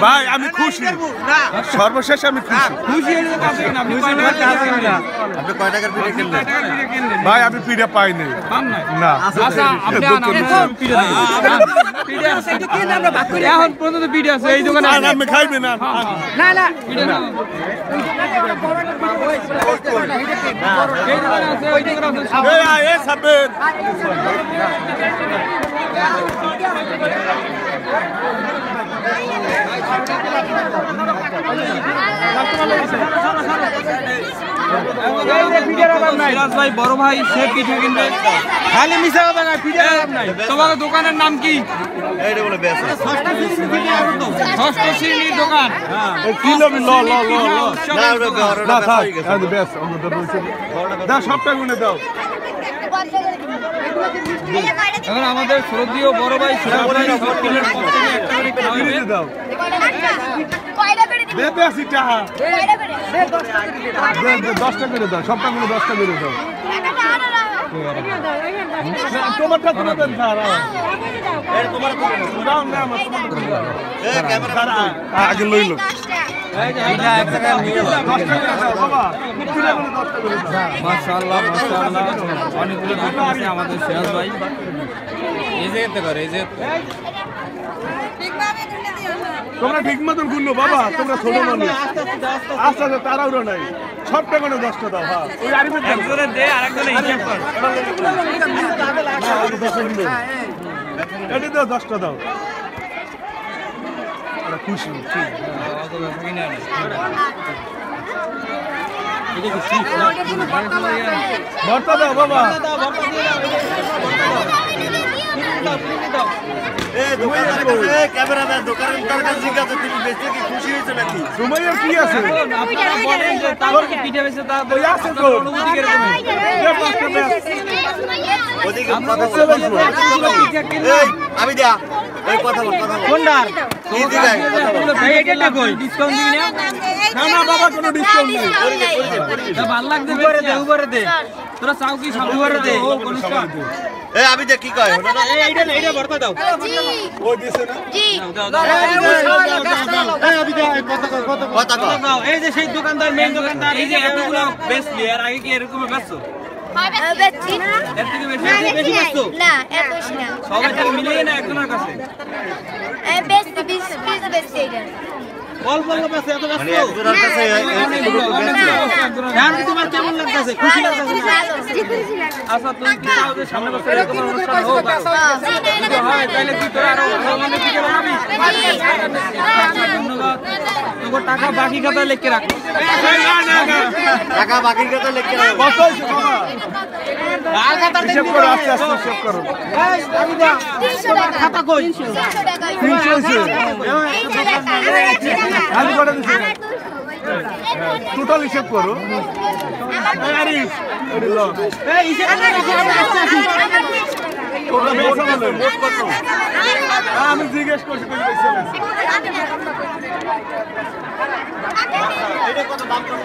ভাই আমি খুশি, সর্বশেষ আমি খুশি। আপনি কয় টাকার পিঠা কিনলেন? ভাই আমি পিঠা পাইনি না। এখন পর্যন্ত পিঠা আছে এই দোকানে, আমি খাইবে না। না না পিঠা না এই দোকানে আছে, ওই দোকানে আছে। বড় ভাই সে পিঠা কিনবে, খালি মিশা কথা না, পিঠা নাই। তোমার দোকানের নাম কি? ষষ্ঠ শ্রেণীর দোকান। সবটা গুনে দাও। এখন আমাদের শ্রদ্ধেয় বড় ভাই দাও 10টা করে দাও, সবটা গুলো 10টা করে দাও। তোমারটা তুলে দেন স্যার, আগে লইল। মাশাআল্লাহ মাশাআল্লাহ, অনেকগুলো দোকান আছে আমাদের সিরাজ ভাই। এই যে এতে করে, এই যে তোমরা ঠিক মতন গুনলো বাবা, তোমরা ছোট মানুষ, আস্তে আস্তে তাড়াহুড়ো নাই। সবটা করে 10টা দাও। হ্যাঁ ওই আরিফের একজনে দে আর একজনে হিসাব কর। এটা দাও, 10টা দাও। খুশি ভর্তা দাও বাবা। সুমাইয়ার কি আছে? আমি দেয়া কথা বল, কোনটার বাবা কোনো ডিসকাউন্ট নেই। ভালো লাগছে, উপরে দে, তোরা চাও কি সামনে উপরে দে। আমি দেখ কি কয় এইটা ভর্তা দাও। ওই দিছে না? এই যে সেই দোকানদার, মেইন দোকানদার, এই যে এতগুলো বেচলি, আর আগে কি এরকম বেচছো? এর থেকে বেশি বেচছো না, এত বেশি না। সবাই তাহলে মিলিয়ে না একজনের কাছে বেশি 20 পিস বেশি এটা। অল্প অল্প আছে, এত মানে বেচছো? একজনের কাছে এখন তোমার কেমন লাগতেছে? খুশি লাগতেছে? আচ্ছা তুমি কি চাও যে সামনে বছর এরকম অনুষ্ঠান হোক? যদি হয় তাহলে কি তোরা আরো ভালো পিঠা বানাবি? ধন্যবাদ। তোর টাকা বাকি খাতা লিখে রাখ। টাকা বাকি কথা লিখে রাখ। কত হইছে বাবা? আর খাতা হিসাব করো, আস্তে আস্তে হিসাব করো। আমি দাও 300 টাকা। খাতা কই? 300 টাকা। 300 হইছে। আমি কত দিছি? টোটাল হিসাব করো। আরিফ এডি ল। এই হিসাব করে রাখো, আমি আস্তে আস্তে। তোমরা বেশি বলে মোট কত? আমি জিজ্ঞেস করছি তুমি বেশি বলছো। এটা কত দাম কত?